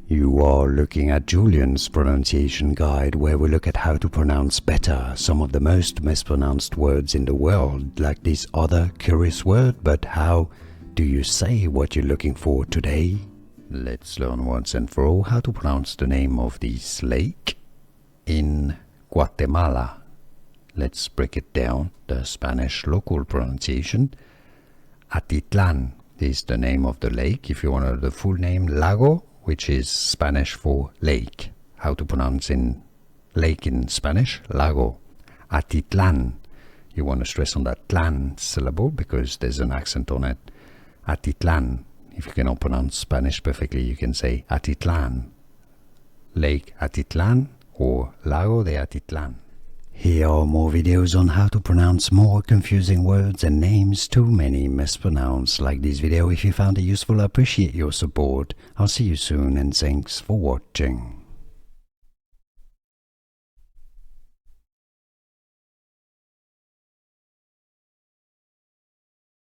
You are looking at Julian's pronunciation guide, where we look at how to pronounce better some of the most mispronounced words in the world, like this other curious word. But how do you say what you're looking for today? Let's learn once and for all how to pronounce the name of this lake in Guatemala. Let's break it down. The Spanish local pronunciation, Atitlan, is the name of the lake. If you want to know the full name, Lago, which is Spanish for lake. How to pronounce in lake in Spanish? Lago. Atitlan. You want to stress on that tlan syllable because there's an accent on it. Atitlan. If you cannot pronounce Spanish perfectly, you can say Atitlan. Lake Atitlan or Lago de Atitlán. Here are more videos on how to pronounce more confusing words and names too many mispronounced. Like this video if you found it useful. I appreciate your support. I'll see you soon and thanks for watching.